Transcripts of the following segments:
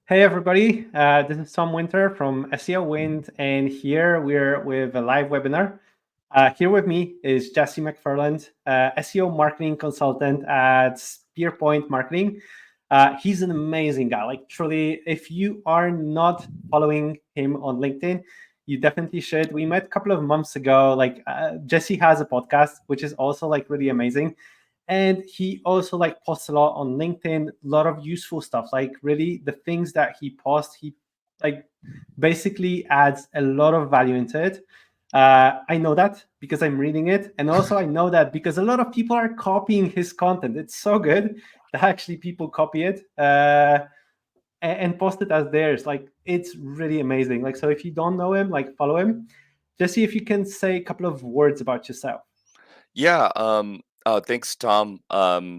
Hey everybody, this is Tom Winter from SEOwind, and here we're with a live webinar. Here with me is Jesse McFarland, SEO Marketing Consultant at SpearPoint Marketing. He's an amazing guy. Like truly, if you are not following him on LinkedIn, you definitely should. We met a couple of months ago. Jesse has a podcast, which is also like really amazing, and he also like posts a lot on LinkedIn, a lot of useful stuff. Like really the things that he posts, he like basically adds a lot of value into it. I know that because I'm reading it, and also I know that because a lot of people are copying his content. It's so good that actually people copy it and post it as theirs. Like it's really amazing. Like so, if you don't know him, like follow him. Just see if you can say a couple of words about yourself. Yeah, thanks, Tom.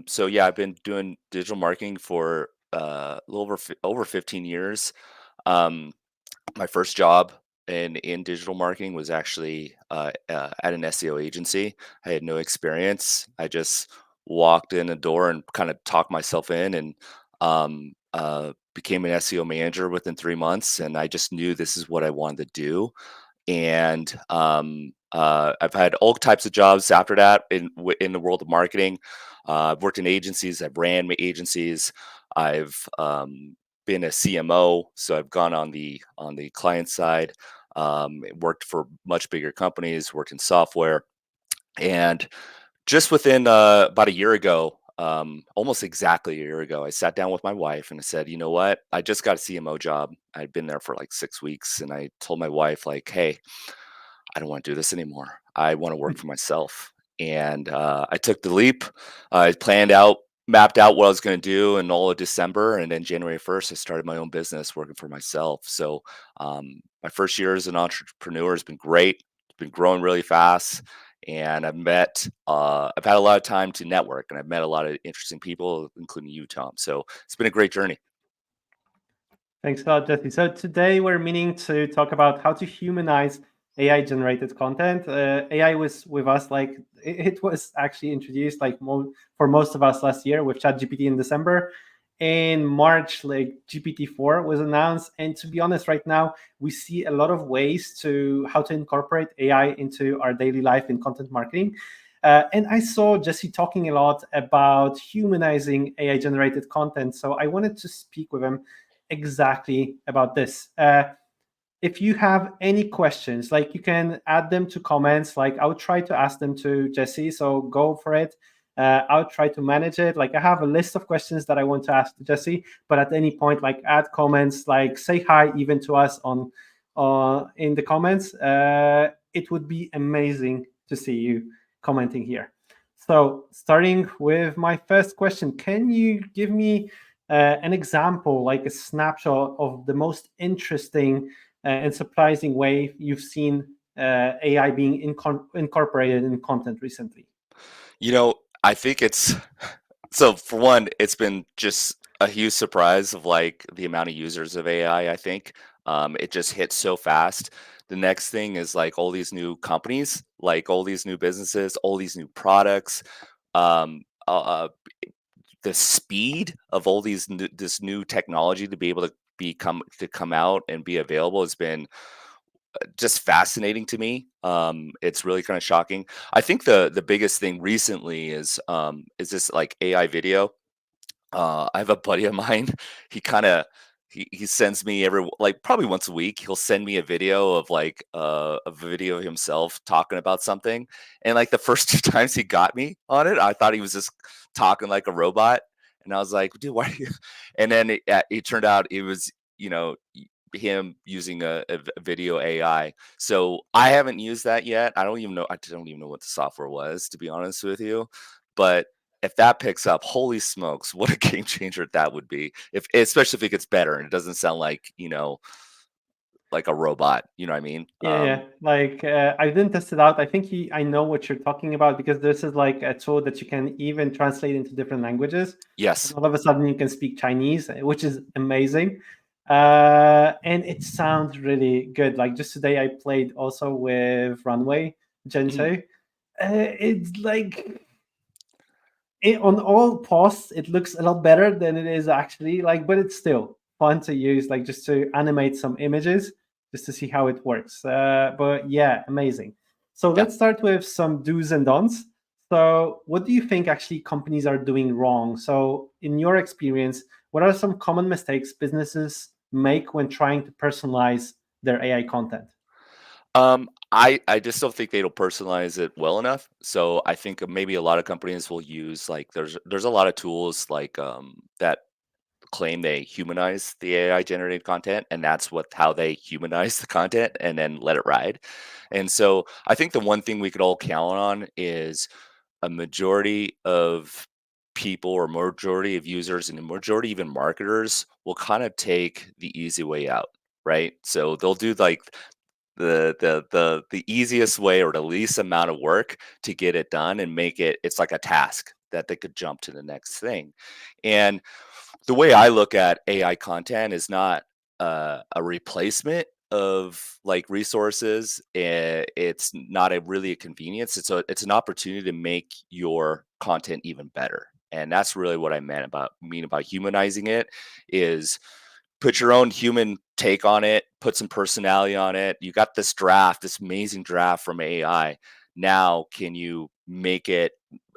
So yeah, I've been doing digital marketing for a little over 15 years. Um, my first job in digital marketing was actually at an SEO agency. I had no experience. I just walked in the door and kind of talked myself in, and became an SEO manager within 3 months. And I just knew this is what I wanted to do. And I've had all types of jobs after that in the world of marketing. I've worked in agencies. I've ran agencies. I've been a CMO, so I've gone on the client side. Worked for much bigger companies. Worked in software, and just within about a year ago, almost exactly a year ago, I sat down with my wife and I said, you know what? I just got a CMO job. I'd been there for like 6 weeks, and I told my wife, like, hey, I don't want to do this anymore. I want to work for myself. And I took the leap. I mapped out what I was going to do in all of December. And then January 1st, I started my own business working for myself. So my first year as an entrepreneur has been great. It's been growing really fast. And I've had a lot of time to network, and I've met a lot of interesting people, including you, Tom. So it's been a great journey. Thanks a lot, Jesse. So today we're meaning to talk about how to humanize AI-generated content. AI was with us, like it was actually introduced for most of us last year with ChatGPT in December. In March, like GPT-4 was announced, and to be honest, right now we see a lot of ways to how to incorporate AI into our daily life in content marketing. And I saw Jesse talking a lot about humanizing AI-generated content, so I wanted to speak with him exactly about this. If you have any questions, like you can add them to comments. Like I'll try to ask them to Jesse, so go for it. I'll try to manage it. Like I have a list of questions that I want to ask to Jesse, but at any point, like add comments, like say hi even to us on in the comments. It would be amazing to see you commenting here. So starting with my first question, can you give me an example, like a snapshot of the most interesting and surprising way you've seen AI being incorporated in content recently? You know, I think it's so for one, it's been just a huge surprise of like the amount of users of AI. I think it just hits so fast. The next thing is like all these new companies, like all these new businesses, all these new products. Um, uh, uh, the speed of all this new technology to be able to come out and be available has been just fascinating to me. It's really kind of shocking. I think the biggest thing recently is this like AI video. I have a buddy of mine. He kind of he sends me like probably once a week. He'll send me a video of like a video of himself talking about something. And like the first two times he got me on it, I thought he was just talking like a robot. And I was like, dude, why? Are you? And then it turned out it was him using a video AI. So I haven't used that yet. I don't even know. I don't even know what the software was, to be honest with you. But if that picks up, holy smokes, what a game changer that would be. If especially if it gets better and it doesn't sound like like a robot. You know what I mean? Yeah. Like I didn't test it out. I think I know what you're talking about because this is like a tool that you can even translate into different languages. And Yes. all of a sudden you can speak Chinese, which is amazing. And it sounds really good. Like just today I played also with Runway Gen Mhm. 2. It's like on all posts, it looks a lot better than it is actually. Like, but it's still. fun to use, like just to animate some images, just to see how it works. But yeah, amazing. So Yeah. let's start with some do's and don'ts. So, what do you think actually companies are doing wrong? So, in your experience, what are some common mistakes businesses make when trying to personalize their AI content? I just don't think they don't personalize it well enough. So I think maybe a lot of companies will use like there's a lot of tools like that claim they humanize the AI generated content, and that's what how they humanize the content and then let it ride. And so I think the one thing we could all count on is a majority of people or majority of users and a majority even marketers will kind of take the easy way out, right? So they'll do like the easiest way or the least amount of work to get it done and make it it's like a task that they could jump to the next thing. And the way I look at AI content is not a replacement of like resources. It's not a really a convenience. It's an opportunity to make your content even better. And that's really what I mean about humanizing it is put your own human take on it, put some personality on it. You got this draft, this amazing draft from AI. Now, can you make it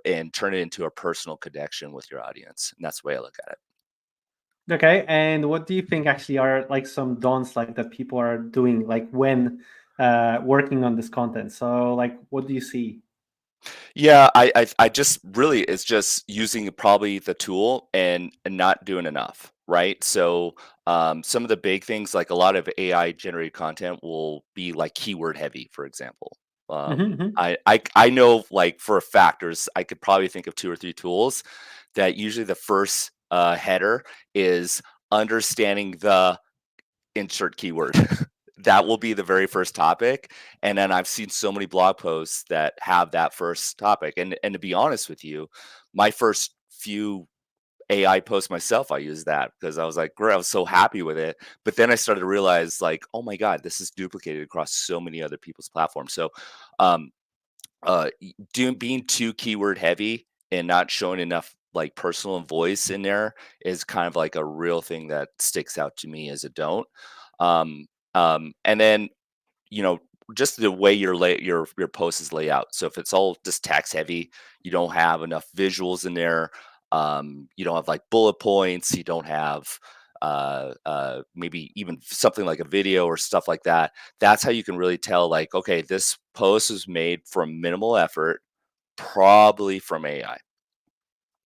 and turn it into a personal connection with your audience? And that's the way I look at it. Okay, and what do you think actually are like some don'ts like that people are doing like when working on this content? So, like, what do you see? Yeah, I just really it's just using probably the tool and not doing enough, right? So some of the big things like a lot of AI generated content will be like keyword heavy, for example. Mhm, mhm. I know like for a fact there's I could probably think of two or three tools that usually the first header is understanding the insert keyword. That will be the very first topic, and then I've seen so many blog posts that have that first topic, and to be honest with you, my first few AI posts myself, I used that because I was like, great, I was so happy with it. But then I started to realize, like, oh my God, this is duplicated across so many other people's platforms. So, um, doing being too keyword heavy and not showing enough like personal voice in there is kind of like a real thing that sticks out to me as a don't. Um, and then you know, just the way your post is laid out. So if it's all just text heavy, you don't have enough visuals in there. You don't have like bullet points. You don't have maybe even something like a video or stuff like that. That's how you can really tell. Like, okay, this post was made from minimal effort, probably from AI.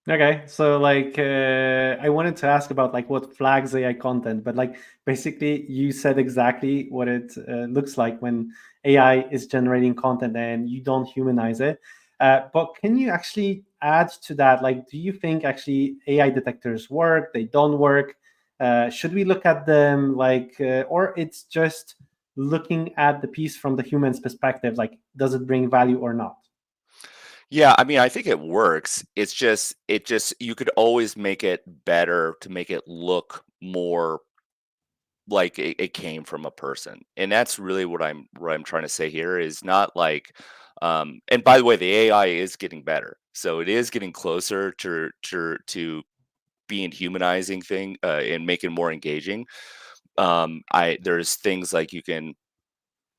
Okay, so like I wanted to ask about like what flags AI content, but like basically you said exactly what it looks like when AI is generating content and you don't humanize it. But can you actually add to that? Like, do you think actually AI detectors work? They don't work? Should we look at them like, or it's just looking at the piece from the human's perspective? Like, does it bring value or not? Yeah, I mean, I think it works. It just you could always make it better to make it look more like it came from a person, and that's really what I'm trying to say here is not like and by the way, the AI is getting better, so it is getting closer to being humanizing thing and making it more engaging. I there's things like you can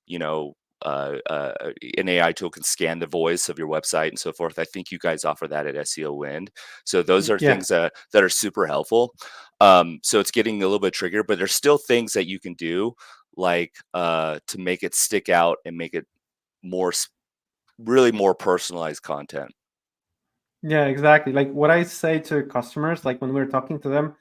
you know, an AI tool can scan the voice of your website and so forth. I think you guys offer that at SEOwind. So those are Yeah. things that are super helpful. So it's getting a little bit trickier, but there's still things that you can do like to make it stick out and make it more really more personalized content. Yeah, exactly. Like what I say to customers, like when we're talking to them,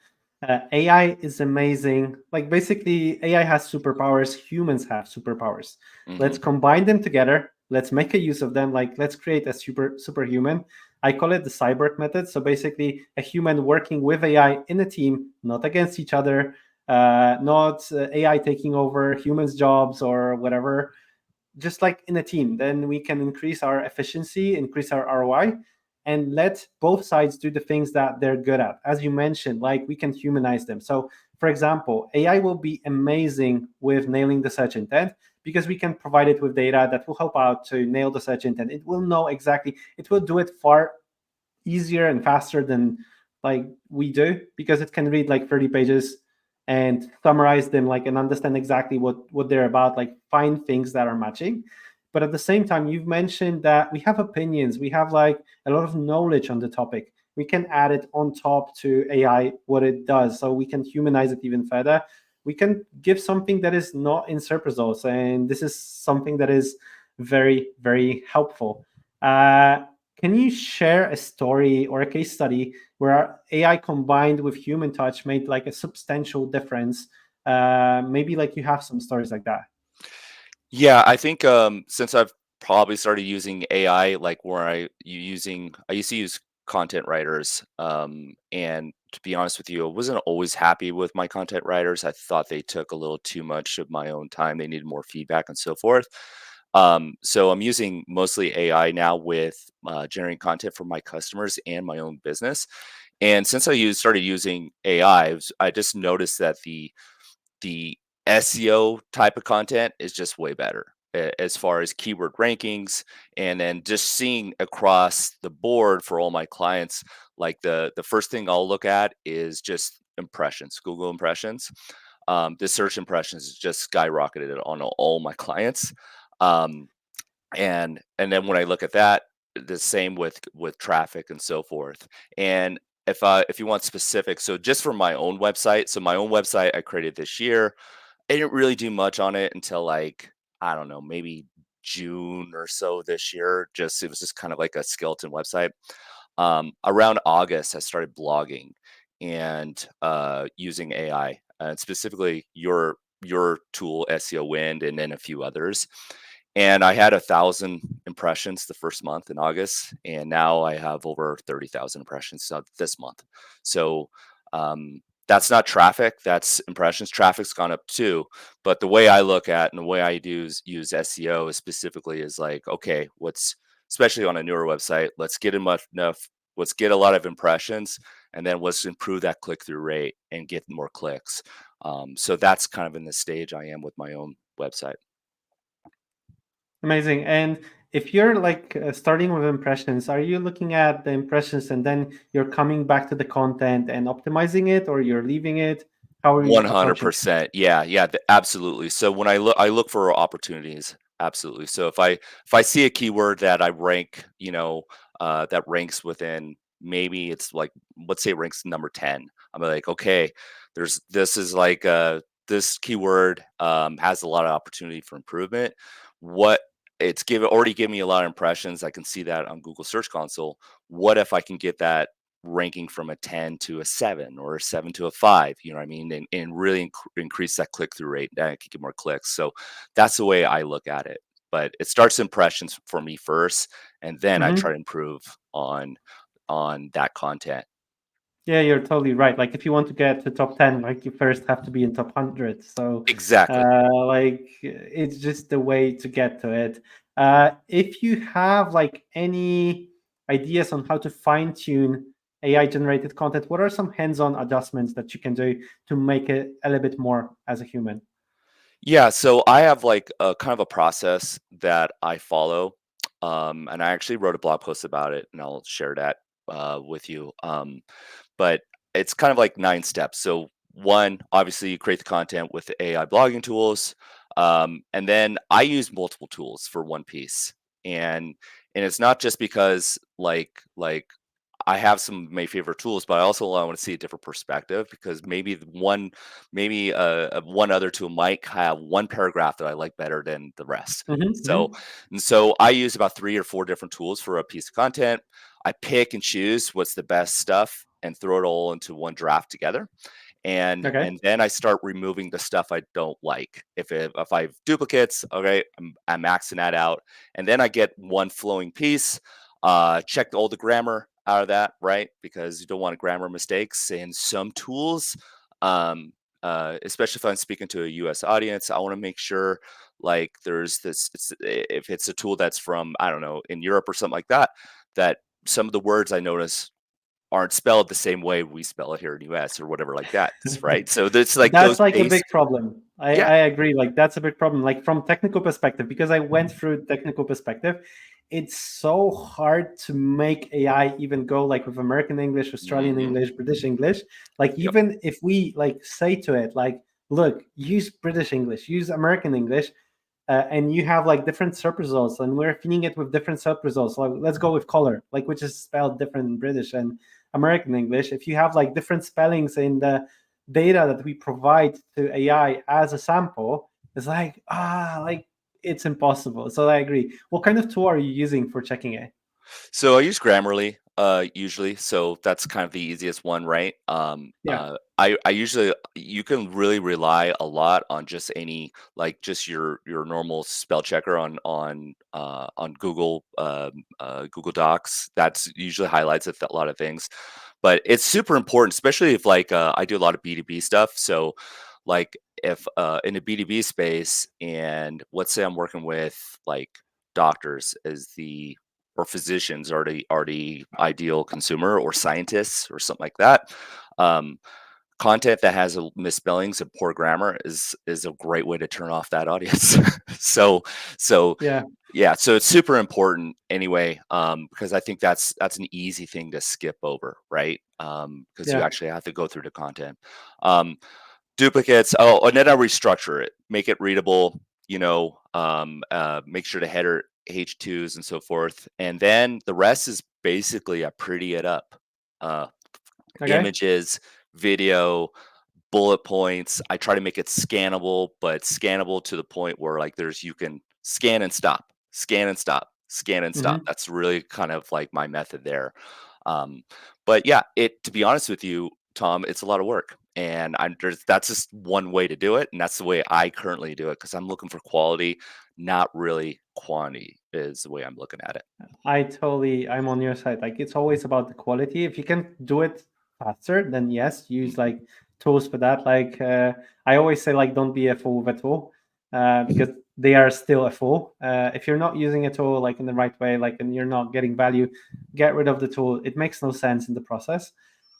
AI is amazing. Like basically, AI has superpowers, humans have superpowers. Hmm. Let's combine them together. Let's make a use of them. Like let's create a superhuman. I call it the cyborg method. So basically, a human working with AI in a team, not against each other, not AI taking over humans' jobs or whatever, just like in a team. Then we can increase our efficiency, increase our ROI, and let both sides do the things that they're good at. As you mentioned, like we can humanize them. So, for example, AI will be amazing with nailing the search intent because we can provide it with data that will help out to nail the search intent. It will know exactly, it will do it far easier and faster than like we do because it can read like 30 pages and summarize them, like, and understand exactly what they're about, like find things that are matching. But at the same time, you've mentioned that we have opinions, we have like a lot of knowledge on the topic. We can add it on top to AI, what it does, so we can humanize it even further. We can give something that is not in search results, and this is something that is very, very helpful. Can you share a story or a case study where AI combined with human touch made like a substantial difference? Maybe like you have some stories like that. Yeah, I think since I've probably started using AI, like where I used to use content writers, and to be honest with you, I wasn't always happy with my content writers. I thought they took a little too much of my own time. They needed more feedback and so forth. So I'm using mostly AI now with generating content for my customers and my own business. And since started using AI, I just noticed that the SEO type of content is just way better as far as keyword rankings, and then just seeing across the board for all my clients, like the first thing I'll look at is just impressions, Google impressions. The search impressions is just skyrocketed on all my clients. Um, and then when I look at that, the same with traffic and so forth. And if you want specifics, so just for my own website, so my own website I created this year, I didn't really do much on it until like, I don't know, maybe June or so this year. Just it was just kind of like a skeleton website. Around August, I started blogging and using AI, and specifically your tool, SEOwind, and then a few others. And I had 1,000 impressions the first month in August, and now I have over 30,000 impressions this month. So that's not traffic, that's impressions. Traffic's gone up too. But the way I look at and the way I do use SEO is specifically is like, okay, what's especially on a newer website, let's get a lot of impressions, and then let's improve that click through rate and get more clicks. So that's kind of in the stage I am with my own website. Amazing. And if you're like starting with impressions, are you looking at the impressions and then you're coming back to the content and optimizing it, or you're leaving it? How are you approaching? 100%. Yeah, yeah, absolutely. So when I look for opportunities. Absolutely. So if I see a keyword that I rank, that ranks within, maybe it's like, let's say it ranks number 10. I'm like, okay, this is like this keyword has a lot of opportunity for improvement. What already given me a lot of impressions. I can see that on Google Search Console. What if I can get that ranking from a 10 to a 7 or a 7 to a 5, you know what I mean? And really increase that click through rate, and I can get more clicks. So that's the way I look at it. But it starts impressions for me first, and then I try Mhm. to improve on that content. Yeah, you're totally right. Like if you want to get to top 10, like you first have to be in top 100. So Exactly. like it's just the way to get to it. If you have like any ideas on how to fine tune AI generated content, what are some hands-on adjustments that you can do to make it a little bit more as a human? Yeah, so I have like a kind of a process that I follow. And I actually wrote a blog post about it, and I'll share that with you. But it's kind of like 9 steps. So one, obviously, you create the content with the AI blogging tools, and then I use multiple tools for one piece, and it's not just because like I have some of my favorite tools, but I also want to see a different perspective, because one other tool might have one paragraph that I like better than the rest. So Hmm. so I use about 3 or 4 different tools for a piece of content. I pick and choose what's the best stuff and throw it all into one draft together. Okay. And then I start removing the stuff I don't like. If I have duplicates, okay, I'm maxing that out, and then I get one flowing piece. Check all the grammar out of that, right? Because you don't want grammar mistakes. And some tools, um, especially if I'm speaking to a U.S. audience, I want to make sure like there's this. If it's a tool that's from, I don't know, in Europe or something like that, that some of the words I notice aren't spelled the same way we spell it here in the US or whatever like that, right? So it's like That's those like a big basic. problem. I, Yeah. I agree. Like that's a big problem. Like from technical perspective, because I went through technical perspective, it's so hard to make AI even go like with American English, Australian Hmm. English, British English. Like Yep. even if we like say to it, like, look, use British English, use American English, and you have like different search results, and we're feeding it with different search results. Like let's go with color, like which is spelled different in British and American English. If you have like different spellings in the data that we provide to AI as a sample, it's like like it's impossible. So I agree. What kind of tool are you using for checking it? So I use Grammarly usually, so that's kind of the easiest one, right? Yeah. I usually you can really rely a lot on just any like just your normal spell checker on Google Google Docs. That's usually highlights a lot of things, but it's super important, especially if like I do a lot of B2B stuff. So like if in a B2B space, and let's say I'm working with like doctors as the or physicians are the ideal consumer or scientists or something like that. Um, Content that has misspellings and poor grammar is a great way to turn off that audience. so so Yeah. yeah, so it's super important anyway, because I think that's an easy thing to skip over, right? Because you Yeah. actually have to go through the content. Um, Duplicates. Oh, and then I restructure it, make it readable. Make sure to header H2s and so forth, and then the rest is basically a pretty it up. Uh, Okay. Images, video, bullet points. I try to make it scannable, but scannable to the point where like there's you can scan and stop, scan and stop, scan and stop. Hmm. That's really kind of like my method there. Um, but yeah, it to be honest with you, Tom, it's a lot of work. And that's just one way to do it. And that's the way I currently do it because I'm looking for quality, not really quantity, is the way I'm looking at it. I'm on your side. Like it's always about the quality. If you can do it faster, then yes, use Mhm. like tools for that. Like I always say, like don't be a fool with a tool, because they are still a fool. If you're not using a tool like in the right way, like and you're not getting value, get rid of the tool. It makes no sense in the process.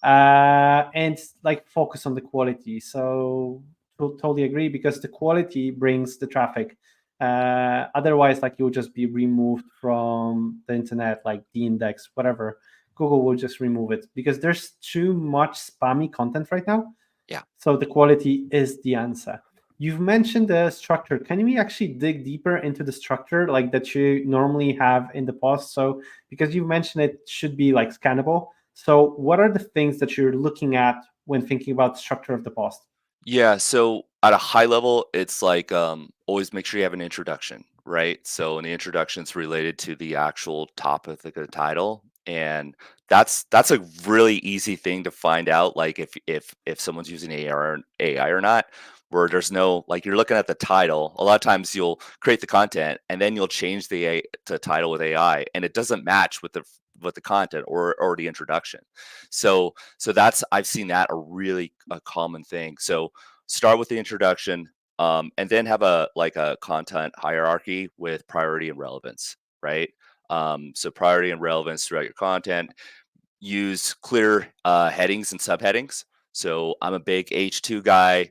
And like focus on the quality. So totally agree because the quality brings the traffic. Otherwise, like you'll just be removed from the internet, like the index, whatever. Google will just remove it because there's too much spammy content right now. Yeah. So the quality is the answer. You've mentioned the structure. Can we actually dig deeper into the structure like that you normally have in the post? So because you mentioned it should be like scannable. So what are the things that you're looking at when thinking about the structure of the post? Yeah, so at a high level, it's like always make sure you have an introduction, right? So an introduction's related to the actual topic of the title, and that's a really easy thing to find out, like if someone's using AI or not. Where there's no like you're looking at the title. A lot of times you'll create the content and then you'll change the title with AI, and it doesn't match with the content or the introduction. So that's I've seen that a really a common thing. So start with the introduction, and then have a like a content hierarchy with priority and relevance, right? So priority and relevance throughout your content. Use clear headings and subheadings. So I'm a big H2 guy.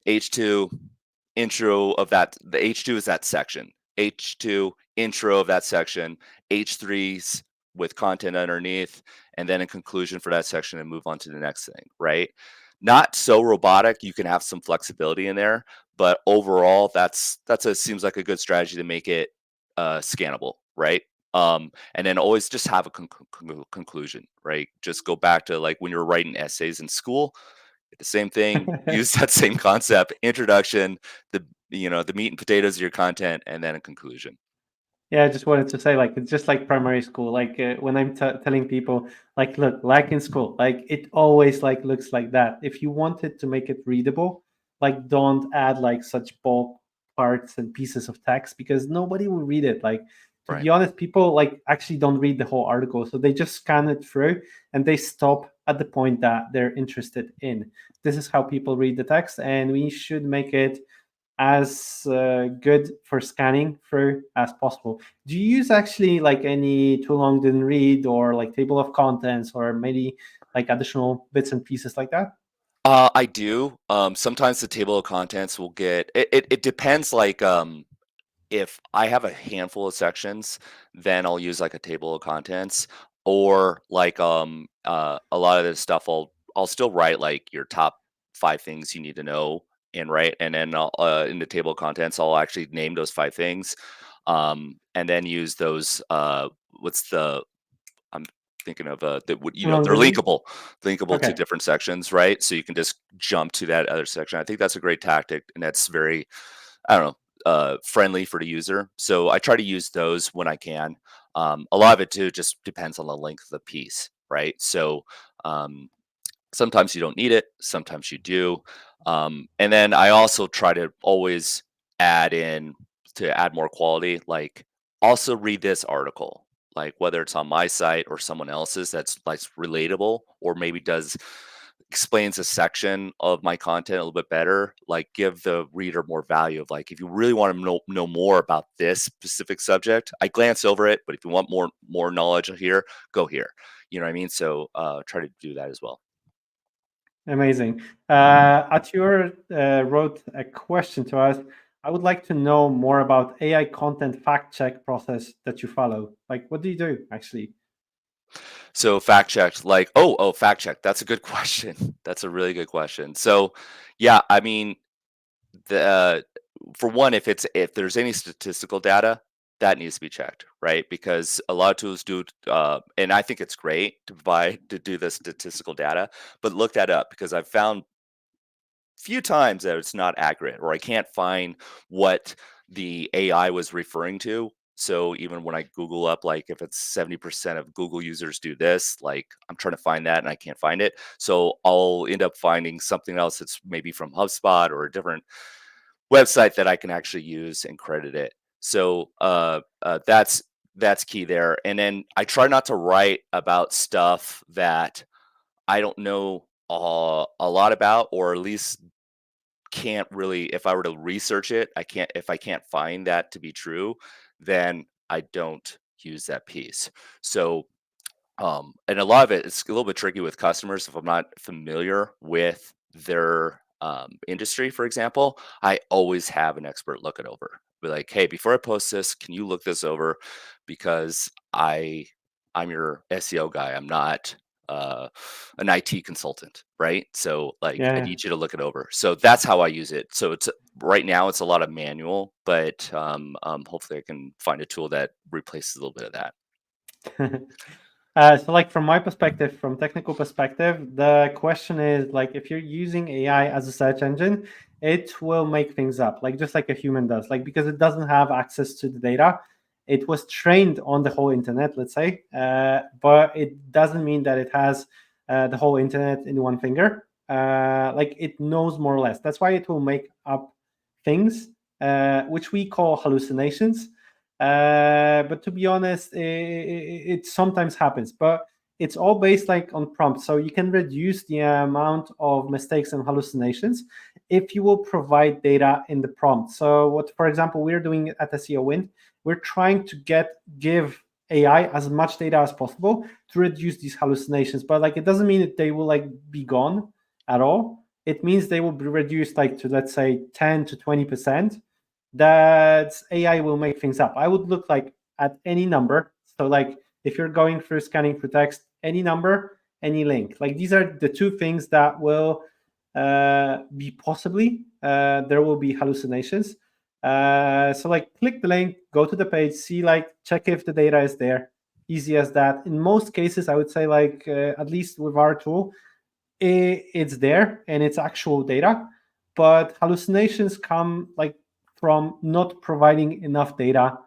H2 intro of that. The H2 is that section. H2 intro of that section. H3s with content underneath, and then a conclusion for that section and move on to the next thing, right? Not so robotic. You can have some flexibility in there, but overall, that's a seems like a good strategy to make it scannable, right? And then always just have a conclusion, right? Just go back to like when you're writing essays in school, the same thing. Use that same concept: introduction, the meat and potatoes of your content, and then a conclusion. Yeah, I just wanted to say, like, it's just like primary school. Like, when I'm telling people, like, look, like in school, like, it always like looks like that. If you wanted to make it readable, like, don't add like such bulk parts and pieces of text because nobody will read it. Like, to Right. be honest, people like actually don't read the whole article, so they just scan it through and they stop at the point that they're interested in. This is how people read the text, and we should make it as good for scanning through as possible. Do you use actually like any too long didn't read or like table of contents or maybe like additional bits and pieces like that? I do. Sometimes the table of contents will get it depends. Like if I have a handful of sections, then I'll use like a table of contents, or like a lot of this stuff I'll still write like your top 5 things you need to know and write, and then in the table of contents I'll actually name those 5 things, and then use those what's the I'm thinking of they're Longer. linkable to Okay. different sections, right? So you can just jump to that other section. I think that's a great tactic, and that's very, I don't know, friendly for the user. So I try to use those when I can. A lot of it too just depends on the length of the piece, right? So um, sometimes you don't need it, sometimes you do. And then I also try to always add in to add more quality, like also read this article, like whether it's on my site or someone else's that's like relatable or maybe does explains a section of my content a little bit better, like give the reader more value of like if you really want to know more about this specific subject, I glance over it, but if you want more knowledge here, go here. You know what I mean? So try to do that as well. Amazing. Atur wrote a question to us. I would like to know more about AI content fact check process that you follow. Like, what do you do actually? So fact checked, like, fact check. That's a good question. That's a really good question. So, yeah, I mean, the for one, if there's any statistical data, that needs to be checked, right? Because a lot of tools do, and I think it's great to do the statistical data, but look that up because I've found few times that it's not accurate or I can't find what the AI was referring to. So even when I Google up, like if it's 70% of Google users do this, like I'm trying to find that and I can't find it. So I'll end up finding something else that's maybe from HubSpot or a different website that I can actually use and credit it. So that's key there. And then I try not to write about stuff that I don't know a lot about, or at least can't really, if I were to research it, I can't, if I can't find that to be true, then I don't use that piece. So and a lot of it is a little bit tricky with customers if I'm not familiar with their industry, for example. I always have an expert look it over. Be like, hey, before I post this, can you look this over? Because I'm your SEO guy. I'm not an IT consultant, right? So like I Yeah. need you to look it over. So that's how I use it. So it's right now it's a lot of manual, but hopefully I can find a tool that replaces a little bit of that. So like from my perspective, from technical perspective, the question is like if you're using AI as a search engine, it will make things up, like just like a human does, like because it doesn't have access to the data. It was trained on the whole internet, let's say, but it doesn't mean that it has the whole internet in one finger. Like it knows more or less. That's why it will make up things, which we call hallucinations. But to be honest, it sometimes happens. But it's all based like on prompts, so you can reduce the amount of mistakes and hallucinations if you will provide data in the prompt. So, what, for example, we're doing at SEOwind, we're trying to give AI as much data as possible to reduce these hallucinations. But like, it doesn't mean that they will like be gone at all. It means they will be reduced like to, let's say, 10 to 20%. That AI will make things up. I would look like at any number. So like if you're going through scanning for text, any number, any link. Like these are the two things that will be possibly there will be hallucinations. So like click the link, go to the page, see like check if the data is there. Easy as that. In most cases, I would say like at least with our tool, it's there and it's actual data, but hallucinations come like from not providing enough data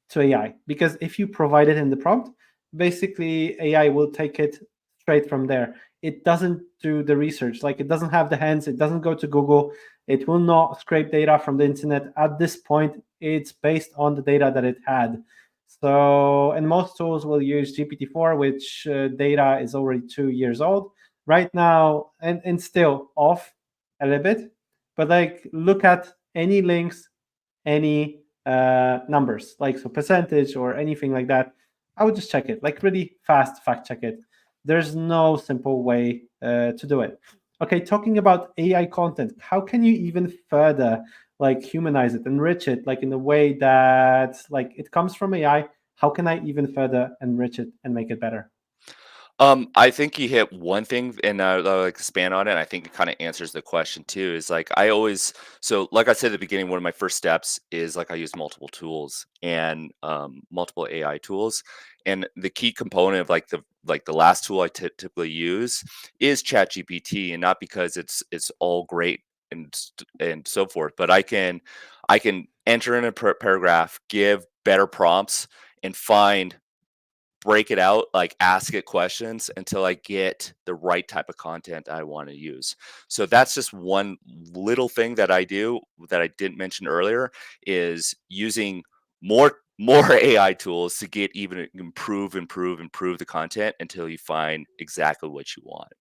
to AI, because if you provide it in the prompt, basically AI will take it straight from there. It doesn't do the research, like it doesn't have the hands, it doesn't go to Google, it will not scrape data from the internet. At this point, it's based on the data that it had. So, and most tools will use GPT-4, which data is already 2 years old right now, and still off a little bit. But like look at any links, any numbers, like so percentage or anything like that. I would just check it, like really fast fact check it. There's no simple way to do it. Okay, talking about AI content, how can you even further like humanize it, enrich it, like in a way that like it comes from AI, how can I even further enrich it and make it better? I think you hit one thing, and I'll like expand on it. And I think it kind of answers the question too. Is like I always so like I said at the beginning, one of my first steps is like I use multiple tools and multiple AI tools, and the key component of like the last tool I typically use is ChatGPT, and not because it's all great and so forth, but I can enter in a paragraph, give better prompts, and find break it out, like ask it questions until I get the right type of content I want to use. So that's just one little thing that I do that I didn't mention earlier is using more AI tools to get even improve the content until you find exactly what you want.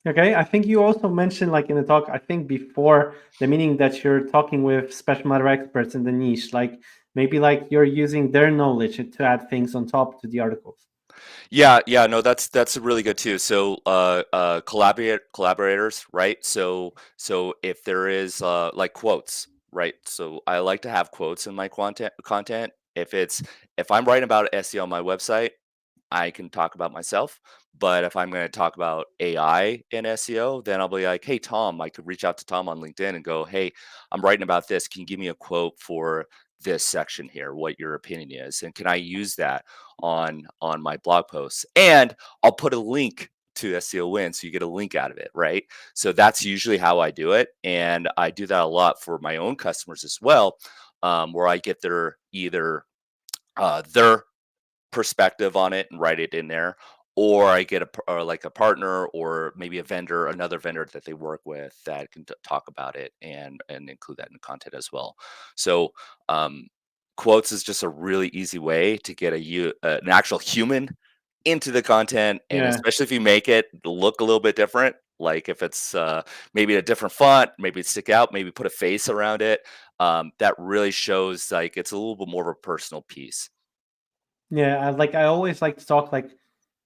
Okay, I think you also mentioned, like in the talk, I think before the meaning that you're talking with special matter experts in the niche, like maybe like you're using their knowledge to add things on top to the articles. Yeah, yeah, no, that's really good too. So, collaborators, right? So if there is like quotes, right? So I like to have quotes in my content. If I'm writing about SEO on my website, I can talk about myself. But if I'm going to talk about AI and SEO, then I'll be like, hey, Tom, I could reach out to Tom on LinkedIn and go, hey, I'm writing about this. Can you give me a quote for this section here, what your opinion is? And can I use that on my blog posts? And I'll put a link to SEOwind so you get a link out of it, right? So that's usually how I do it. And I do that a lot for my own customers as well, where I get their perspective on it and write it in there, or I get or like a partner or maybe a vendor, another vendor that they work with that can talk about it and include that in the content as well. So um, quotes is just a really easy way to get an actual human into the content, and Yeah. especially if you make it look a little bit different. Like if it's maybe a different font, maybe stick out, maybe put a face around it. That really shows like it's a little bit more of a personal piece. Yeah, I always like to talk like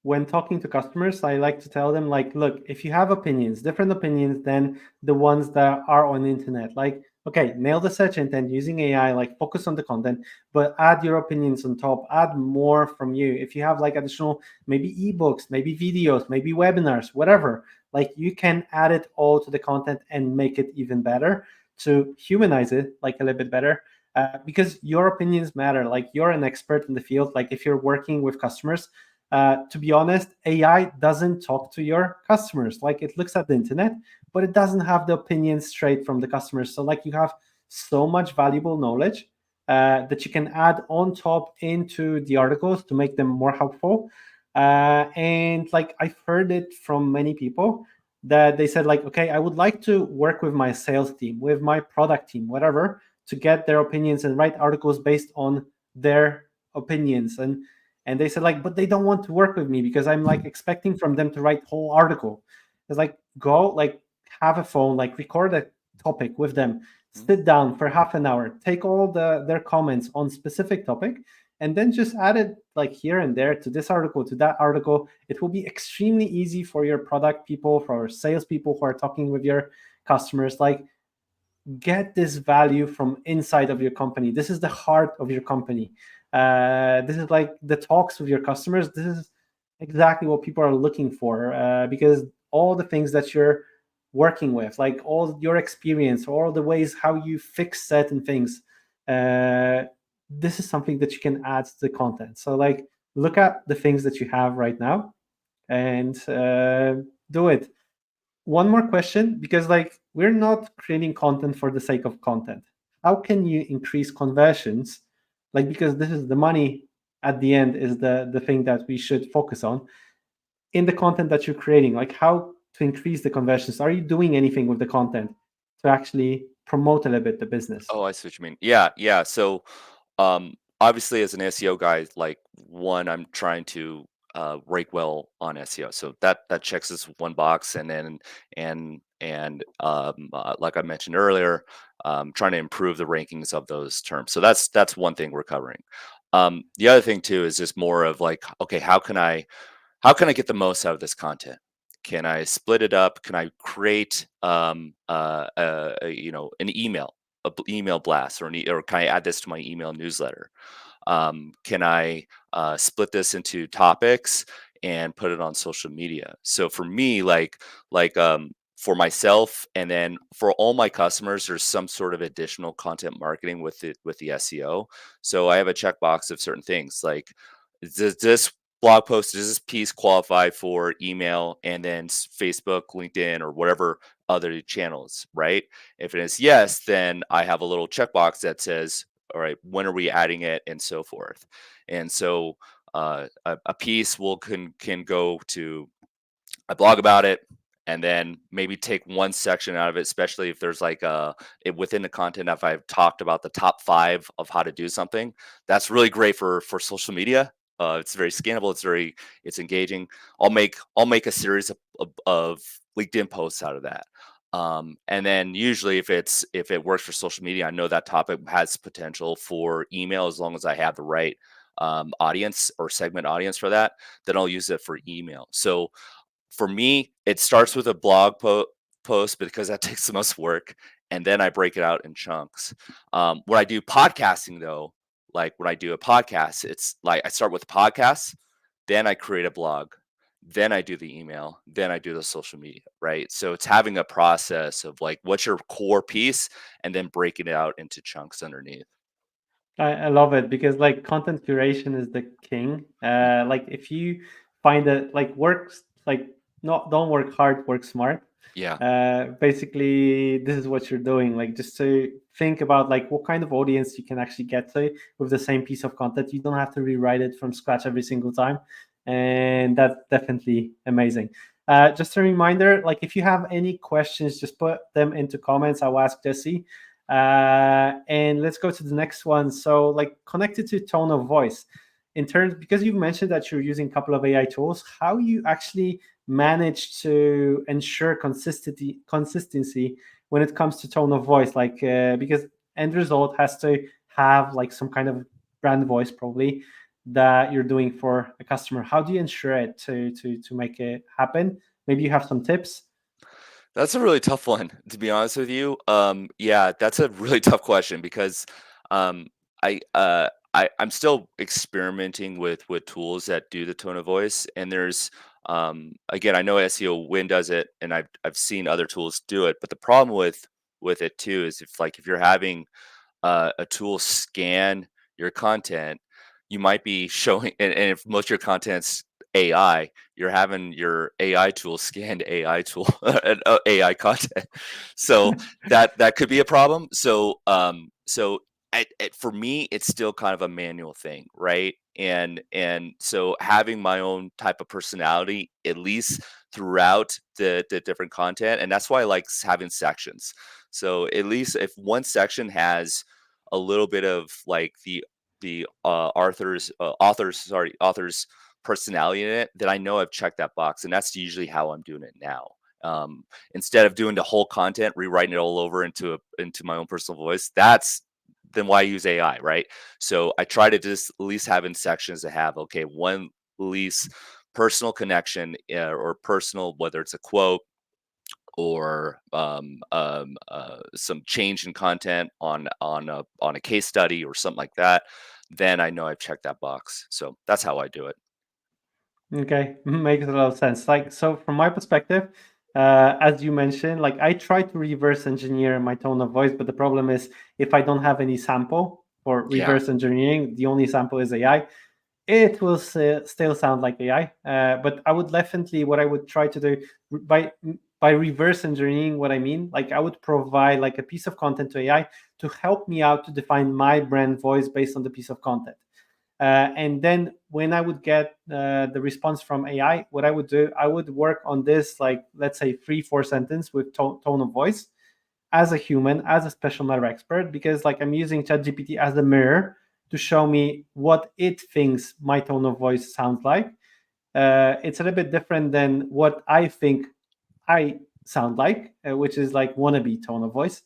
when talking to customers, I like to tell them like, look, if you have opinions, different opinions than the ones that are on the internet, like, okay, nail the search intent using AI, like focus on the content, but add your opinions on top, add more from you. If you have like additional, maybe ebooks, maybe videos, maybe webinars, whatever, like you can add it all to the content and make it even better to humanize it like a little bit better because your opinions matter. Like you're an expert in the field. Like if you're working with customers, to be honest, AI doesn't talk to your customers. Like it looks at the internet, but it doesn't have the opinions straight from the customers. So like you have so much valuable knowledge that you can add on top into the articles to make them more helpful. And like I've heard it from many people that they said like, okay, I would like to work with my sales team, with my product team, whatever, to get their opinions and write articles based on their opinions. And they said like, but they don't want to work with me because I'm like expecting from them to write whole article. It's like go like have a phone, like record a topic with them, sit down for half an hour, take all their comments on specific topic, and then just add it like here and there to this article, to that article. It will be extremely easy for your product people, for sales people who are talking with your customers. Like get this value from inside of your company. This is the heart of your company. This is like the talks with your customers. This is exactly what people are looking for because all the things that you're working with, like all your experience, all the ways how you fix certain things, uh, this is something that you can add to the content. So like look at the things that you have right now and do it. One more question, because like we're not creating content for the sake of content. How can you increase conversions? Like because this is the money at the end is the thing that we should focus on in the content that you're creating. Like how to increase the conversions? Are you doing anything with the content to actually promote a little bit the business? Oh, I see what you mean. Yeah, yeah. So, obviously, as an SEO guy, like one, I'm trying to rank well on SEO. So that checks this one box, and then like I mentioned earlier, trying to improve the rankings of those terms. So that's one thing we're covering. The other thing too is just more of like, okay, how can I get the most out of this content? Can I split it up? Can I create an email? email blast, or can I add this to my email newsletter? Can I split this into topics and put it on social media? So for me, for myself, and then for all my customers, there's some sort of additional content marketing with the SEO. So I have a checkbox of certain things like, does this blog post, does this piece qualify for email and then Facebook, LinkedIn, or whatever other channels, right? If it is yes, then I have a little checkbox that says, all right, when are we adding it, and so forth. And so a piece can go to, I blog about it, and then maybe take one section out of it, especially if there's like within the content, if I've talked about the top 5 of how to do something, that's really great for social media. It's very scannable. It's engaging. I'll make a series of LinkedIn posts out of that. And then usually if it works for social media, I know that topic has potential for email as long as I have the right audience or segment audience for that, then I'll use it for email. So for me, it starts with a post because that takes the most work, and then I break it out in chunks. When I do podcasting, though, like when I do a podcast, it's like I start with the podcast, then I create a blog, then I do the email, then I do the social media, right? So it's having a process of like, what's your core piece, and then breaking it out into chunks underneath. I love it because like content curation is the king. Like if you find that like works like not don't work hard, work smart. Yeah. Basically, this is what you're doing. Like just to think about like what kind of audience you can actually get to with the same piece of content. You don't have to rewrite it from scratch every single time, and that's definitely amazing. Just a reminder, like if you have any questions, just put them into comments. I'll ask Jesse. And let's go to the next one. So, like connected to tone of voice, in terms because you mentioned that you're using a couple of AI tools, how you actually manage to ensure consistency when it comes to tone of voice, like because end result has to have like some kind of brand voice probably that you're doing for a customer. How do you ensure it to make it happen? Maybe you have some tips. That's a really tough one, to be honest with you. Yeah, that's a really tough question because um, I'm still experimenting with tools that do the tone of voice, and there's again, I know SEOwind does it, and I've seen other tools do it, but the problem with it too is if you're having a tool scan your content, you might be showing, and if most of your content's AI, you're having your AI tool scanned AI tool and AI content. So that could be a problem. For me, it's still kind of a manual thing, right? And so having my own type of personality, at least throughout the different content, and that's why I like having sections. So at least if one section has a little bit of like the author's personality in it, then I know I've checked that box, and that's usually how I'm doing it now. Um, Instead of doing the whole content, rewriting it all over into my own personal voice, that's then why use AI, right? So I try to just at least have in sections that have okay, one at least personal connection, or personal, whether it's a quote or some change in content on a case study or something like that, then I know I've checked that box. So that's how I do it. Okay, makes a lot of sense. Like, so from my perspective, as you mentioned, like I try to reverse engineer my tone of voice, but the problem is if I don't have any sample for Yeah. reverse engineering, the only sample is AI. It will still sound like AI, but I would definitely what I would try to do by by reverse engineering. What I mean, like I would provide like a piece of content to AI to help me out to define my brand voice based on the piece of content. And then when I would get the response from AI, what I would do, I would work on this, like, let's say 3-4 sentence with tone of voice as a human, as a special matter expert, because like I'm using ChatGPT as a mirror to show me what it thinks my tone of voice sounds like. It's a little bit different than what I think I sound like, which is like wannabe tone of voice.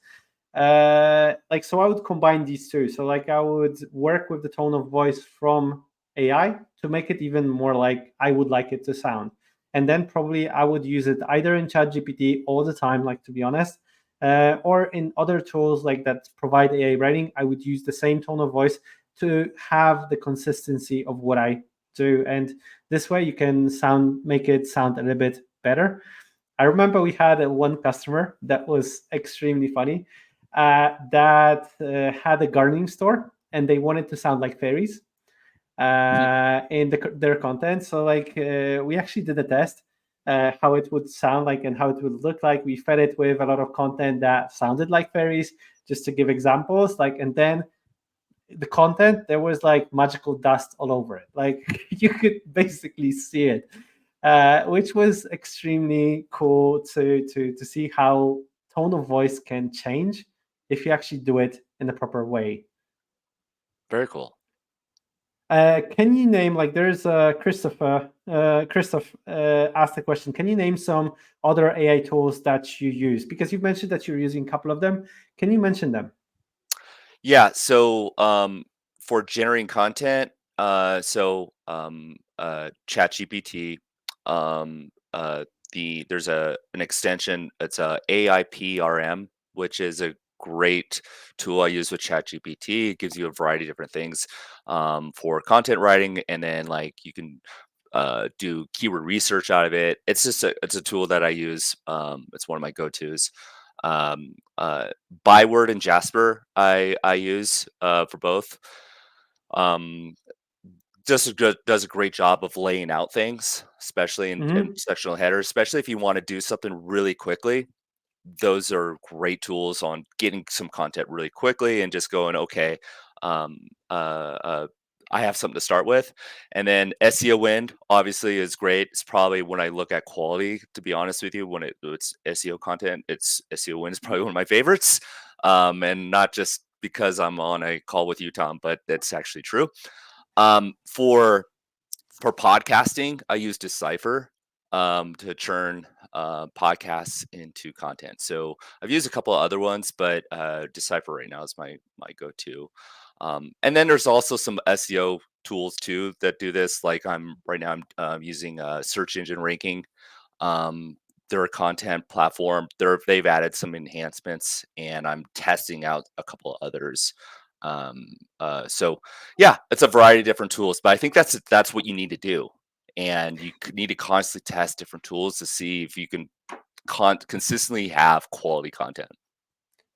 Like so I would combine these two. So like I would work with the tone of voice from AI to make it even more like I would like it to sound. And then probably I would use it either in ChatGPT all the time, like to be honest, Or in other tools like that provide AI writing, I would use the same tone of voice to have the consistency of what I do. And this way you can make it sound a little bit better. I remember we had one customer that was extremely funny, that had a gardening store and they wanted to sound like fairies in their content. So like we actually did a test how it would sound like and how it would look like. We fed it with a lot of content that sounded like fairies, just to give examples. Like, and then the content, there was like magical dust all over it. Like you could basically see it, which was extremely cool to see how tone of voice can change if you actually do it in the proper way. Very cool. Can you name, like, there's Christoph asked the question, can you name some other AI tools that you use? Because you've mentioned that you're using a couple of them. Can you mention them? Yeah. So for generating content, ChatGPT, um, uh, there's an extension. It's a AIPRM, which is a great tool I use with ChatGPT. It gives you a variety of different things for content writing, and then like you can do keyword research out of it. It's a tool that I use. It's one of my go-tos. Um, uh, Byword and Jasper I use for both. Um, does a great job of laying out things, especially in Hmm. sectional headers, especially if you want to do something really quickly. Those are great tools on getting some content really quickly and just going, okay, um, uh, uh, I have something to start with. And then SEOwind obviously is great. It's probably when I look at quality, to be honest with you, when it's SEO content, it's SEOwind is probably one of my favorites. And not just because I'm on a call with you, Tom, but that's actually true. For podcasting, I use Decipher to churn podcasts into content. So I've used a couple of other ones, but Decipher right now is my go-to. And then there's also some SEO tools too that do this. Like I'm using search engine ranking. Um, they're a content platform. They've added some enhancements, and I'm testing out a couple of others. Um, so yeah, it's a variety of different tools, but I think that's what you need to do, and need to constantly test different tools to see if you can consistently have quality content.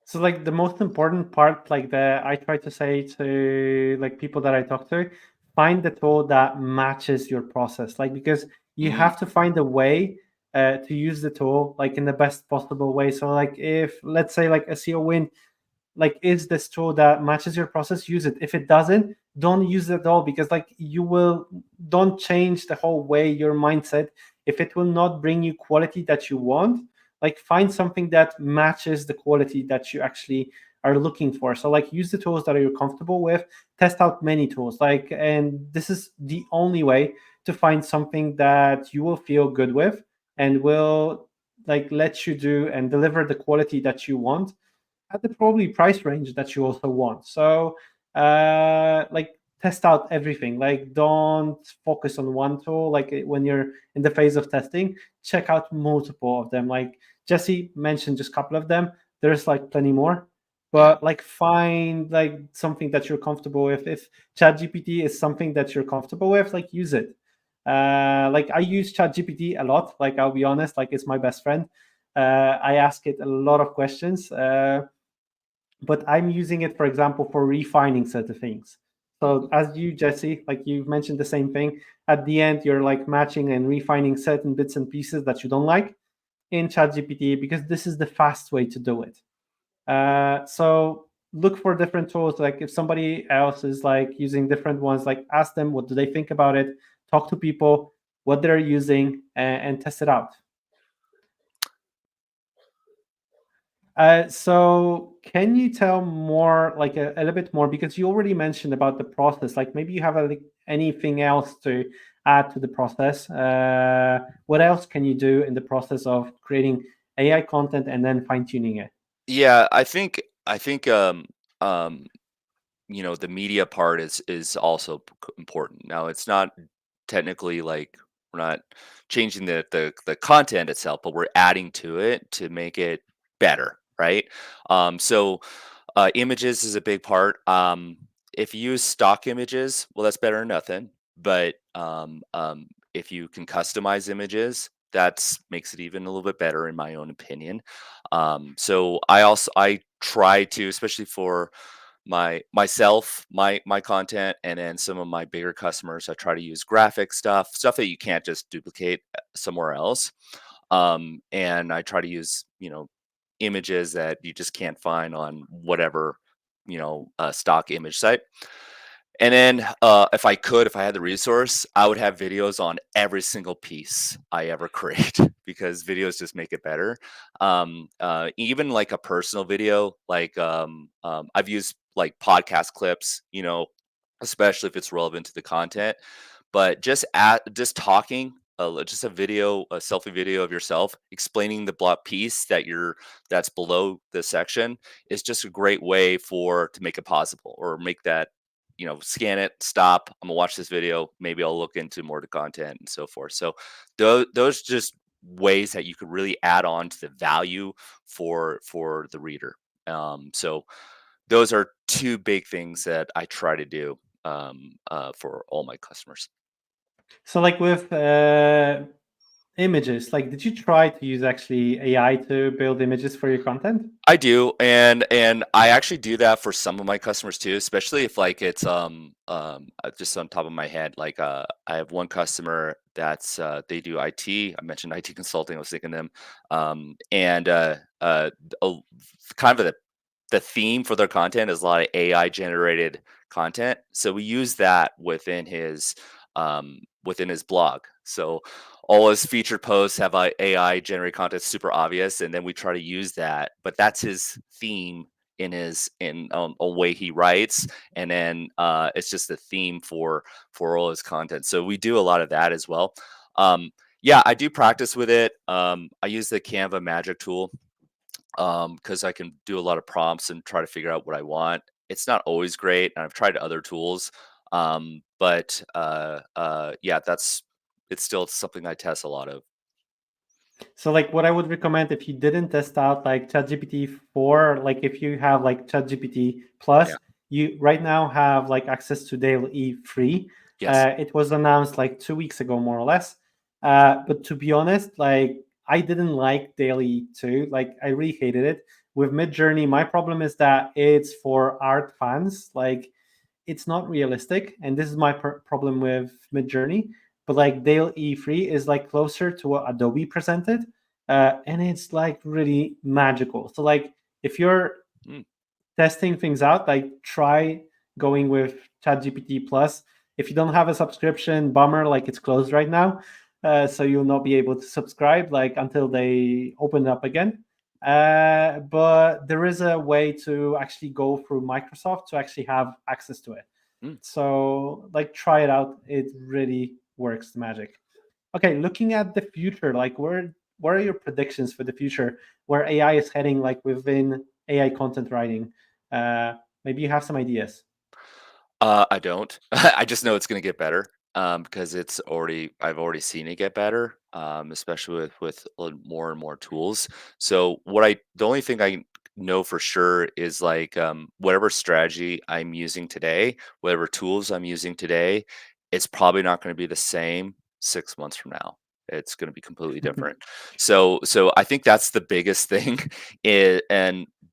So like the most important part, like the I try to say to like people that I talk to, find the tool that matches your process. Like because you Hmm. have to find a way to use the tool like in the best possible way. So like if let's say like a SEO win, like is this tool that matches your process, use it. If it doesn't, don't use it at all, because like you will don't change the whole way your mindset if it will not bring you quality that you want. Like find something that matches the quality that you actually are looking for. So like use the tools that you're comfortable with, test out many tools, like, and this is the only way to find something that you will feel good with and will like let you do and deliver the quality that you want at the probably price range that you also want. So like test out everything. Like don't focus on one tool. Like when you're in the phase of testing, check out multiple of them. Like Jesse mentioned just a couple of them. There's like plenty more. Yeah. But like find like something that you're comfortable with. If ChatGPT is something that you're comfortable with, like use it. Like I use ChatGPT a lot. Like I'll be honest, like it's my best friend. I ask it a lot of questions. But I'm using it, for example, for refining certain things. So Mhm. as you, Jesse, like you've mentioned the same thing. At the end, you're like matching and refining certain bits and pieces that you don't like in ChatGPT because this is the fast way to do it. So look for different tools. Like if somebody else is like using different ones, like ask them what do they think about it. Talk to people what they're using and test it out. So can you tell more, like a little bit more, because you already mentioned about the process. Like maybe you have like, anything else to add to the process. What else can you do in the process of creating AI content and then fine tuning it? Yeah, I think um, the media part is also important. Now, it's not technically like we're not changing the content itself, but we're adding to it to make it better, right? So images is a big part. If you use stock images, well, that's better than nothing. But if you can customize images, that's makes it even a little bit better, in my own opinion. So I try to, especially for my content, and then some of my bigger customers, I try to use graphic stuff that you can't just duplicate somewhere else. And I try to use, images that you just can't find on whatever, stock image site. And then, if I had the resource, I would have videos on every single piece I ever create because videos just make it better. Even like a personal video, like I've used like podcast clips, especially if it's relevant to the content. But just talking, just a video, a selfie video of yourself explaining the block piece that's below the section is just a great way to make it possible, or make that, scan it, stop. I'm gonna watch this video. Maybe I'll look into more to content and so forth. So those just ways that you could really add on to the value for the reader. So those are two big things that I try to do for all my customers. So like with images, like did you try to use actually AI to build images for your content? I do, and I actually do that for some of my customers too, especially if like it's just on top of my head. Like I have one customer that's they do IT. I mentioned IT consulting. I was thinking them, and a- kind of the theme for their content is a lot of AI generated content. So we use that within his blog. So all his featured posts have AI generated content, super obvious, and then we try to use that. But that's his theme in a way he writes, and then it's just a theme for all his content. So we do a lot of that as well. Yeah, I do practice with it. I use the Canva magic tool because I can do a lot of prompts and try to figure out what I want. It's not always great, and I've tried other tools, but yeah, it's still something I test a lot of. So like what I would recommend if you didn't test out like ChatGPT 4, like if you have like ChatGPT Yeah. Plus, you right now have like access to Daily free. Yes. It was announced like 2 weeks ago, more or less. But to be honest, like I didn't like Daily 2. Like I really hated it. With Midjourney, my problem is that it's for art fans. Like it's not realistic, and this is my problem with Midjourney. But like Dale E3 is like closer to what Adobe presented, and it's like really magical. So like if you're Mm, testing things out, like try going with ChatGPT Plus. If you don't have a subscription, bummer, like it's closed right now, so you'll not be able to subscribe like until they open up again. But there is a way to actually go through Microsoft to actually have access to it. mm. So like try it out. It really works the magic. Okay, looking at the future, like what are your predictions for the future where AI is heading like within AI content writing? Uh, Maybe you have some ideas. I don't. I just know it's going to get better because I've already seen it get better, especially with more and more tools. So the only thing I know for sure is like whatever strategy I'm using today, whatever tools I'm using today, it's probably not going to be the same 6 months from now. It's going to be completely different. So I think that's the biggest thing.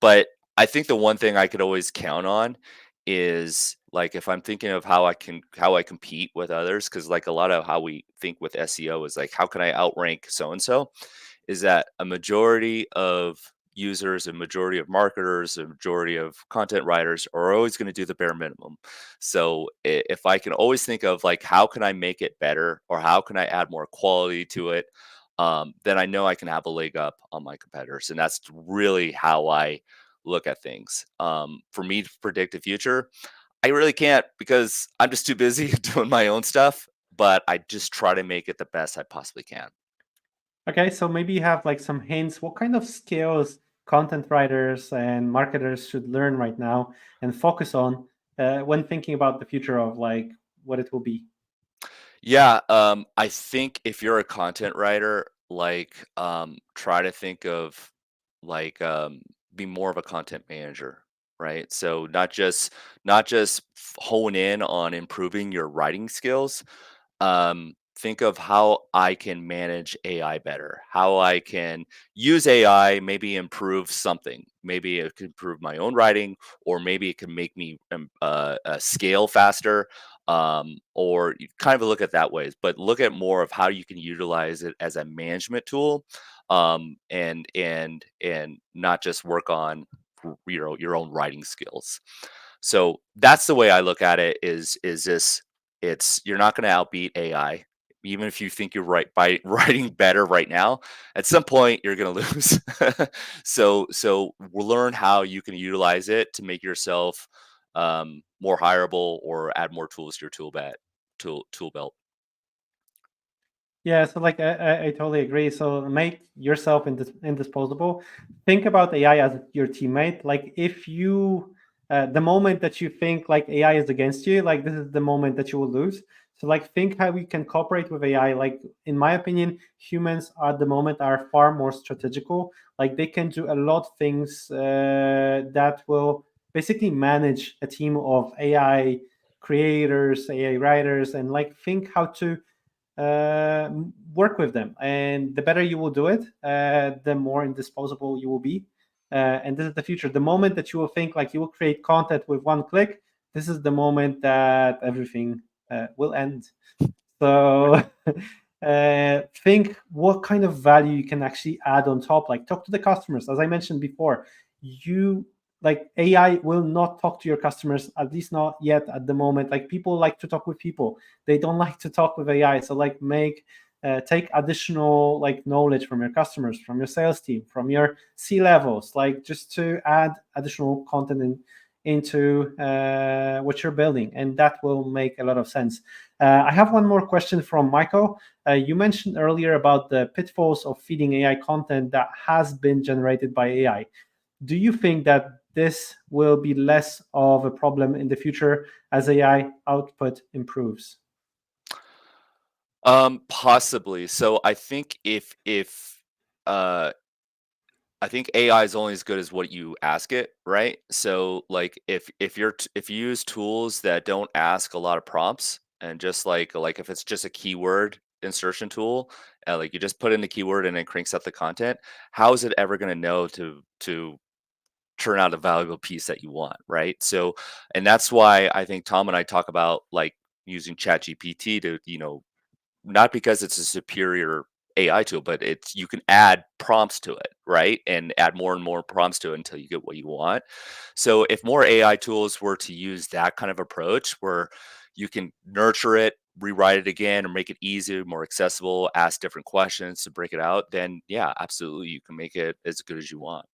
But I think the one thing I could always count on is like if I'm thinking of how I compete with others, because like a lot of how we think with SEO is like how can I outrank so and so, is that a majority of users, a majority of marketers, a majority of content writers are always going to do the bare minimum. So if I can always think of like how can I make it better or how can I add more quality to it, then I know I can have a leg up on my competitors, and that's really how I look at things. For me to predict the future, I really can't because I'm just too busy doing my own stuff. But I just try to make it the best I possibly can. Okay, so maybe you have like some hints. What kind of skills content writers and marketers should learn right now and focus on when thinking about the future of like what it will be? Yeah, I think if you're a content writer, like, try to think of like be more of a content manager, right? So not just hone in on improving your writing skills. Think of how I can manage AI better, how I can use AI, maybe improve something. Maybe it could improve my own writing, or maybe it can make me scale faster. Or you kind of look at that ways, but look at more of how you can utilize it as a management tool, and not just work on your own writing skills. So that's the way I look at it. Is this? It's You're not going to outbeat AI, even if you think you're right by writing better right now. At some point, you're going to lose. So we'll learn how you can utilize it to make yourself more hireable or add more tools to your tool belt. Yeah, so like I totally agree. So make yourself indisposable. Think about AI as your teammate. Like if you, the moment that you think like AI is against you, like this is the moment that you will lose. So like think how we can cooperate with AI. Like in my opinion, humans at the moment are far more strategical. Like they can do a lot of things that will basically manage a team of AI creators, AI writers, and like think how to work with them. And the better you will do it, the more indisposable you will be. And this is the future. The moment that you will think like you will create content with one click, this is the moment that everything will end. So think what kind of value you can actually add on top. Like talk to the customers. As I mentioned before, you like AI will not talk to your customers, at least not yet at the moment. Like people like to talk with people. They don't like to talk with AI. So like take additional like knowledge from your customers, from your sales team, from your C levels, like just to add additional content into what you're building, and that will make a lot of sense. I have one more question from Michael. You mentioned earlier about the pitfalls of feeding AI content that has been generated by AI. Do you think that this will be less of a problem in the future as AI output improves? Possibly. So uh I think AI is only as good as what you ask it, right? So like if you use tools that don't ask a lot of prompts, and just like if it's just a keyword insertion tool, like you just put in the keyword and it cranks out the content, how is it ever going to know to turn out a valuable piece that you want, right? So, and that's why I think Tom and I talk about like using ChatGPT to, not because it's a superior AI tool, but it's you can add prompts to it, right? And add more and more prompts to it until you get what you want. So if more AI tools were to use that kind of approach where you can nurture it, rewrite it again, or make it easier, more accessible, ask different questions to break it out, then yeah, absolutely you can make it as good as you want.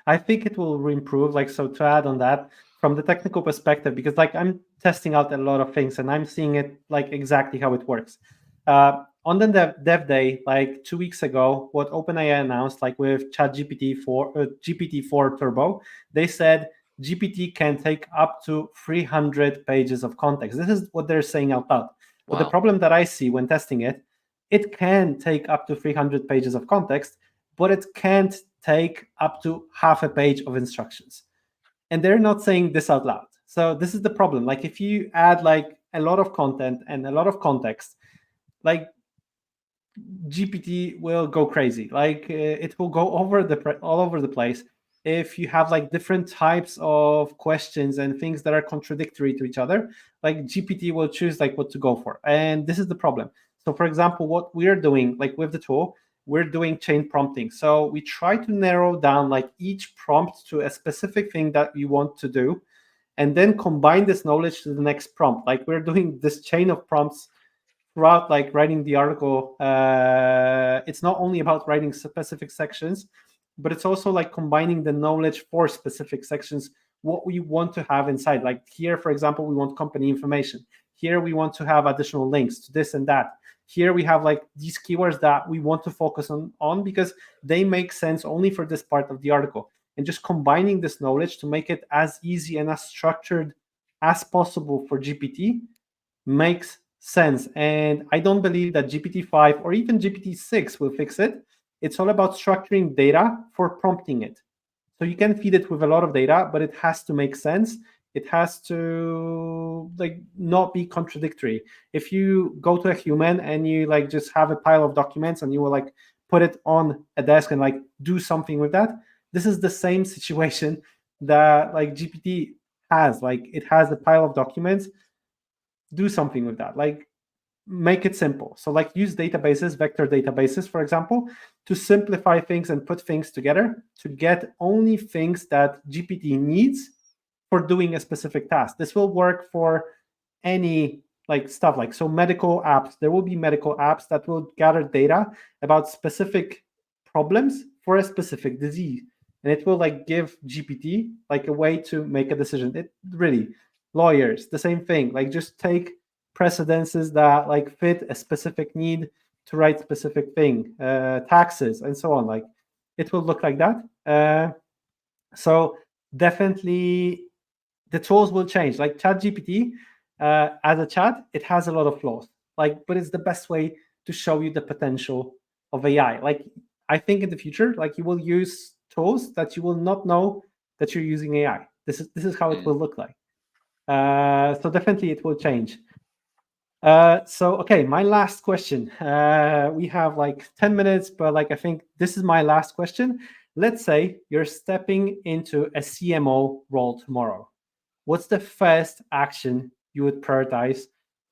I think it will improve. Like, so to add on that, from the technical perspective, because like I'm testing out a lot of things and I'm seeing it like exactly how it works. On the dev day, like 2 weeks ago, what OpenAI announced, like with GPT-4 Turbo, they said GPT can take up to 300 pages of context. This is what they're saying out loud. But the Wow. problem that I see when testing it, it can take up to 300 pages of context, but it can't take up to half a page of instructions. And they're not saying this out loud. So this is the problem. Like if you add like a lot of content and a lot of context, like GPT will go crazy. Like it will go all over the place. If you have like different types of questions and things that are contradictory to each other, like GPT will choose like what to go for. And this is the problem. So for example, what we're doing like with the tool, we're doing chain prompting. So we try to narrow down like each prompt to a specific thing that we want to do, and then combine this knowledge to the next prompt. Like we're doing this chain of prompts throughout like writing the article. It's not only about writing specific sections, but it's also like combining the knowledge for specific sections, what we want to have inside. Like here, for example, we want company information. Here we want to have additional links to this and that. Here we have like these keywords that we want to focus on because they make sense only for this part of the article. And just combining this knowledge to make it as easy and as structured as possible for GPT makes sense. And I don't believe that GPT-5 or even GPT-6 will fix it. It's all about structuring data for prompting it. So you can feed it with a lot of data, but it has to make sense. It has to like not be contradictory. If you go to a human and you like just have a pile of documents and you will like put it on a desk and like do something with that, this is the same situation that like GPT has. Like it has a pile of documents, do something with that. Like make it simple. So like use databases, vector databases, for example, to simplify things and put things together to get only things that GPT needs for doing a specific task. This will work for any like stuff like so medical apps. There will be medical apps that will gather data about specific problems for a specific disease. And it will like give GPT like a way to make a decision. It really lawyers, the same thing. Like just take precedences that like fit a specific need to write specific thing, taxes and so on. Like it will look like that. So definitely the tools will change. Like ChatGPT, as a chat, it has a lot of flaws. Like, but it's the best way to show you the potential of AI. Like, I think in the future, like you will use tools that you will not know that you're using AI. This is how it Mm. will look like. So definitely it will change. So okay, my last question. We have like 10 minutes, but like I think this is my last question. Let's say you're stepping into a CMO role tomorrow. What's the first action you would prioritize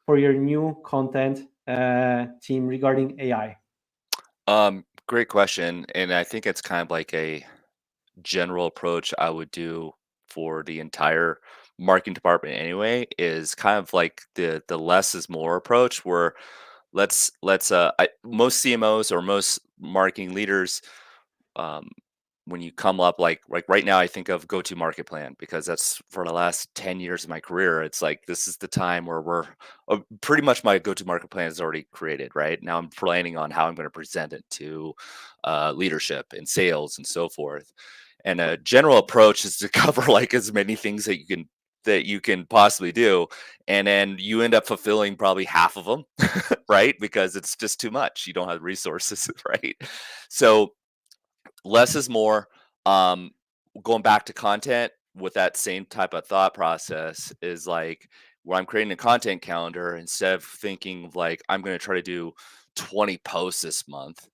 for your new content team regarding AI? Great question, and I think it's kind of like a general approach I would do for the entire marketing department anyway, is kind of like the less is more approach where most CMOs or most marketing leaders, um, when you come up like right now I think of go-to market plan because that's for the last 10 years of my career. It's like this is the time where we're pretty much my go-to market plan is already created. Right now I'm planning on how I'm going to present it to leadership and sales and so forth. And a general approach is to cover like as many things that you can possibly do, and then you end up fulfilling probably half of them, right? Because it's just too much. You don't have resources, right? So less is more. Um, Going back to content with that same type of thought process is like where I'm creating a content calendar instead of thinking of like I'm going to try to do 20 posts this month.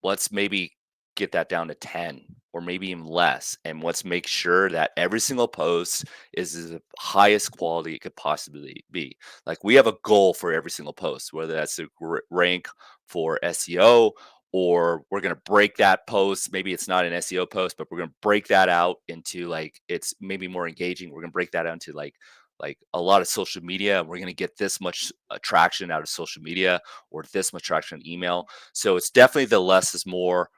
Let's maybe get that down to 10 or maybe even less. And let's make sure that every single post is the highest quality it could possibly be. Like we have a goal for every single post, whether that's to rank for SEO or we're going to break that post. Maybe it's not an SEO post, but we're going to break that out into like it's maybe more engaging. We're going to break that out into like a lot of social media. We're going to get this much traction out of social media or this much traction on email. So it's definitely the less is more,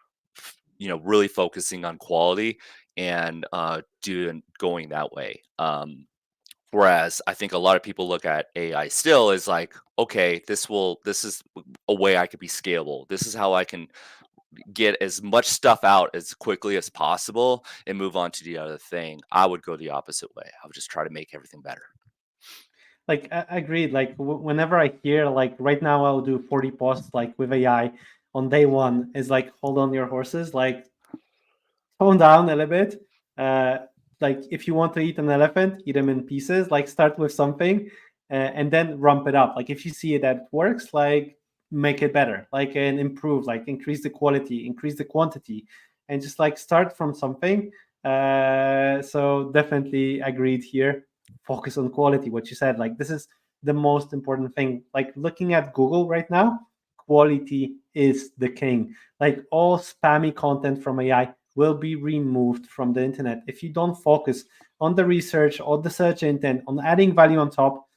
really focusing on quality and doing going that way. Whereas I think a lot of people look at AI still as like, okay, this is a way I could be scalable. This is how I can get as much stuff out as quickly as possible and move on to the other thing. I would go the opposite way. I would just try to make everything better. Like I agreed. Like whenever I hear like right now I'll do 40 posts like with AI on day one is like hold on your horses. Like tone down a little bit. Uh, like if you want to eat an elephant, eat them in pieces. Like start with something, and then ramp it up. Like if you see that it works, like make it better. Like and improve. Like increase the quality, increase the quantity, and just like start from something. So definitely agreed here. Focus on quality. What you said. Like this is the most important thing. Like looking at Google right now, quality is the king. Like all spammy content from AI will be removed from the internet if you don't focus on the research or the search intent on adding value on top.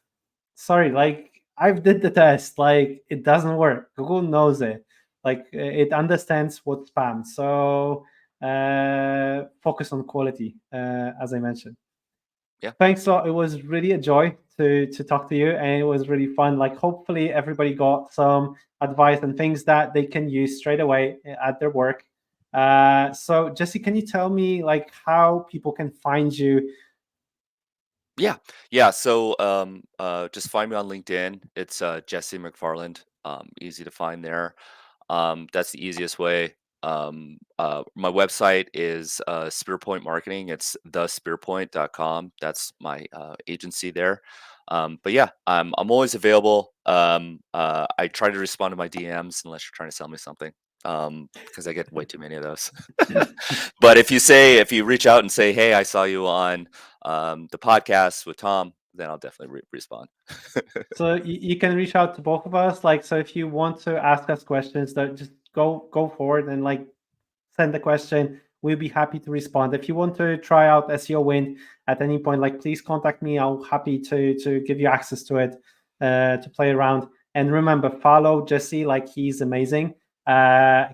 Sorry, like I've did the test, like it doesn't work. Google knows it, like it understands what spam. So focus on quality, as I mentioned. Yeah. Thanks a lot. It was really a joy to talk to you, and it was really fun. Like hopefully everybody got some advice and things that they can use straight away at their work. So Jesse, can you tell me like how people can find you? Yeah. Yeah. So just find me on LinkedIn. It's Jesse McFarland. Easy to find there. That's the easiest way. My website is SpearPoint Marketing. It's thespearpoint.com. That's my agency there. But yeah, I'm always available. I try to respond to my DMs unless you're trying to sell me something, because I get way too many of those. But if you reach out and say, "Hey, I saw you on the podcast with Tom," then I'll definitely respond. So you can reach out to both of us. Like, so if you want to ask us questions, that just go forward and like send the question. We'll be happy to respond. If you want to try out SEOwind at any point, like please contact me. I'm happy to give you access to it, to play around. And remember, follow Jesse. Like he's amazing.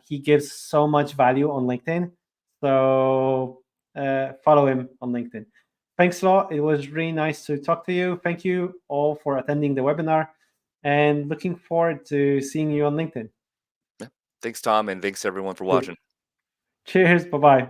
He gives so much value on LinkedIn. So follow him on LinkedIn. Thanks a lot. It was really nice to talk to you. Thank you all for attending the webinar, and looking forward to seeing you on LinkedIn. Yeah. Thanks, Tom, and thanks everyone for Cool. watching. Cheers. Bye-bye.